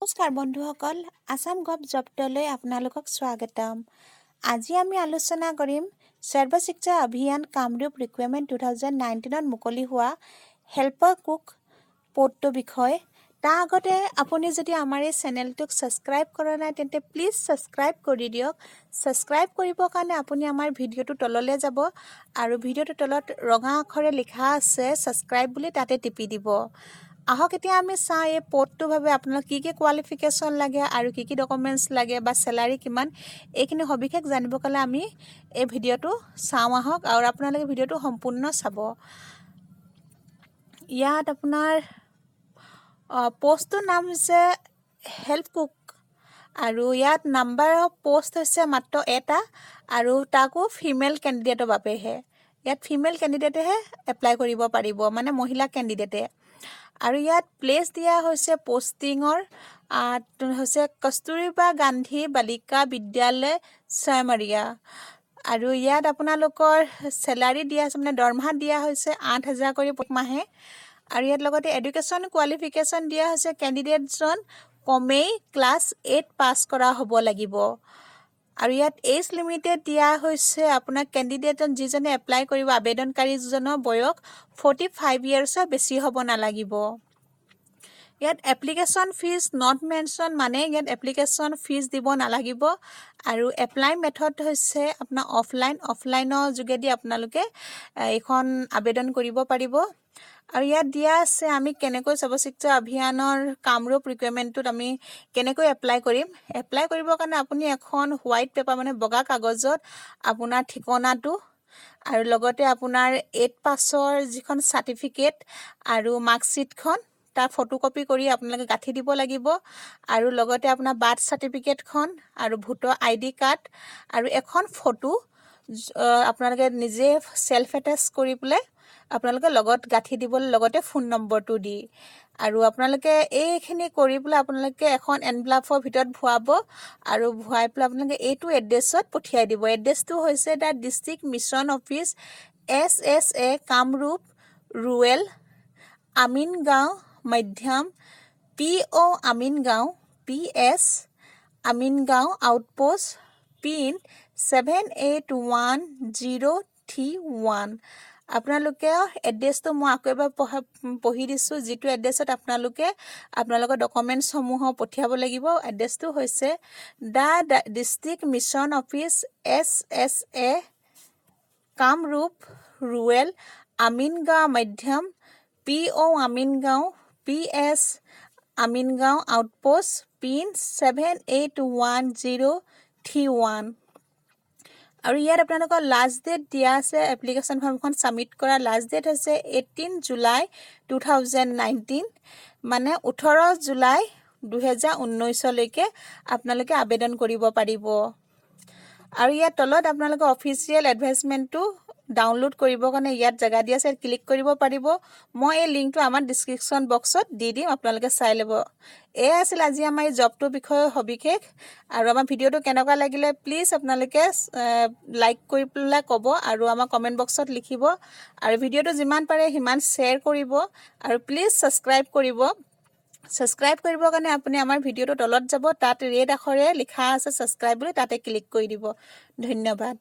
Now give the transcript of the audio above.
নমস্কাৰ বন্ধুসকল, আসাম গভ জব্দলৈ আপোনালোকক স্বাগতম। আজি আমি আলোচনা কৰিম সৰ্ব শিক্ষা অভিযান কামৰূপ ৰিকুৱাৰমেণ্ট 2019ত মুকলি হোৱা হেল্পাৰ কুক পদটোৰ বিষয়ে। তাৰ আগতে আপুনি যদি আমাৰ এই চেনেলটোক ছাবস্ক্ৰাইব কৰা নাই তেন্তে প্লিজ ছাবস্ক্ৰাইব কৰি দিয়ক। ছাবস্ক্ৰাইব কৰিবৰ কাৰণে আপুনি আমাৰ ভিডিঅ'টো তললৈ যাব আৰু ভিডিঅ'টোৰ তলত ৰঙা আখৰে লিখা আছে ছাবস্ক্ৰাইব বুলি, তাতে টিপি দিব। আহক এতিয়া আমি চাওঁ এই পদটোৰ বাবে আপোনাক কি কোৱালিফিকেশ্যন লাগে আৰু কি ডকুমেণ্টছ লাগে বা চেলাৰী কিমান, এইখিনি সবিশেষ জানিবৰ কাৰণে আমি এই ভিডিঅ'টো চাওঁ আহক আৰু আপোনালোকে ভিডিঅ'টো সম্পূৰ্ণ চাব। ইয়াত আপোনাৰ পষ্টটোৰ নাম হৈছে হেল্প কুক আৰু ইয়াত নাম্বাৰ অফ পষ্ট হৈছে মাত্ৰ এটা আৰু তাকো ফিমেল কেণ্ডিডেটৰ বাবেহে। ইয়াত ফিমেল কেণ্ডিডেটেহে এপ্লাই কৰিব পাৰিব, মানে মহিলা কেণ্ডিডেটে। আৰু ইয়াত প্লেচ দিয়া হৈছে পষ্টিঙৰ হৈছে কস্তুৰবা গান্ধী বালিকা বিদ্যালয় ছয়মাৰীয়া। আৰু ইয়াত আপোনালোকৰ চেলাৰী দিয়া আছে, মানে দৰমহা দিয়া হৈছে 8,000 কৰি প্ৰতি মাহে। আৰু ইয়াত লগতে এডুকেশ্যন কোৱালিফিকেশ্যন দিয়া হৈছে কেণ্ডিডেটজন কমেই ক্লাছ 8 পাছ কৰা হ'ব লাগিব। আৰু ইয়াত এজ লিমিটেড দিয়া হৈছে আপোনাৰ কেণ্ডিডেটজন যিজনে এপ্লাই কৰিব, আবেদনকাৰীজনৰ বয়স 45 ইয়াৰ্ছৰ বেছি হ'ব নালাগিব। ইয়াত এপ্লিকেশ্যন ফিজ নট মেনশ্যন, মানে ইয়াত এপ্লিকেশ্যন ফিজ দিব নালাগিব। আৰু এপ্লাই মেথড হৈছে আপোনাৰ অফলাইনৰ যোগেদি আপোনালোকে এইখন আবেদন কৰিব পাৰিব। আৰু ইয়াত দিয়া আছে আমি কেনেকৈ সৰ্ব শিক্ষা অভিযানৰ কামৰূপ ৰিকুৱাৰমেণ্টটোত আমি কেনেকৈ এপ্লাই কৰিম। এপ্লাই কৰিবৰ কাৰণে আপুনি এখন হোৱাইট পেপাৰ, মানে বগা কাগজত আপোনাৰ ঠিকনাটো আৰু লগতে আপোনাৰ 8 পাছৰ যিখন চাৰ্টিফিকেট আৰু মাৰ্কশ্বিটখন তাৰ ফটোকপি কৰি আপোনালোকে গাঁঠি দিব লাগিব। আৰু লগতে আপোনাৰ বাৰ্থ চাৰ্টিফিকেটখন আৰু ভোটাৰ ID কাৰ্ড আৰু এখন ফটো আপোনালোকে নিজে চেল্ফ এটেচ কৰি পেলাই আপোনালোকে লগত গাঁঠি দিবলৈ, লগতে ফোন নম্বৰটো দি। আৰু আপোনালোকে এইখিনি কৰি পেলাই আপোনালোকে এখন এনভেলপৰ ভিতৰত ভৰাব আৰু ভৰাই পেলাই আপোনালোকে এইটো এড্ৰেছত পঠিয়াই দিব। এড্ৰেছটো হৈছে the district mission office SSA Kamrup rural Amingaon মধ্যম PO Amingaon PS Amingaon outpost pin 781031। আপোনালোকে এড্ৰেছটো মই আকৌ এবাৰ পঢ়ি দিছোঁ, যিটো এড্ৰেছত আপোনালোকৰ ডকুমেণ্টছসমূহ পঠিয়াব লাগিব। এড্ৰেছটো হৈছে the district mission office SSA Kamrup rural Amingaon মধ্যম PO Amingaon PS Amingaon outpost pin 781031। আৰু ইয়াত আপোনালোকৰ লাষ্ট ডেট দিয়া আছে, এপ্লিকেশ্যন ফৰ্মখন ছাবমিট কৰা লাষ্ট ডেট হৈছে 18 জুলাই 2019, মানে 18 জুলাই 2019লৈকে আপোনালোকে আবেদন কৰিব পাৰিব। আৰু ইয়াত তলত আপোনালোকে অফিচিয়েল এডভাৰটাইজমেণ্টটো ডাউনলোড কৰিবৰ কাৰণে ইয়াত জেগা দিয়া আছে, ক্লিক কৰিব পাৰিব। মই এই লিংকটো আমাৰ ডিছক্ৰিপশ্যন বক্সত দি দিম, আপোনালোকে চাই ল'ব। এয়া আছিল আজি আমাৰ এই জবটোৰ বিষয়ে সবিশেষ। আৰু আমাৰ ভিডিঅ'টো কেনেকুৱা লাগিলে প্লিজ আপোনালোকে লাইক কৰি পেলাই ক'ব আৰু আমাৰ কমেণ্ট বক্সত লিখিব। আৰু ভিডিঅ'টো যিমান পাৰে সিমান শ্বেয়াৰ কৰিব আৰু প্লিজ ছাবস্ক্ৰাইব কৰিব। ছাবস্ক্ৰাইব কৰিবৰ কাৰণে আপুনি আমাৰ ভিডিঅ'টো তলত যাব, তাত ৰেড আখৰে লিখা আছে ছাবস্ক্ৰাইব বুলি, তাতে ক্লিক কৰি দিব। ধন্যবাদ।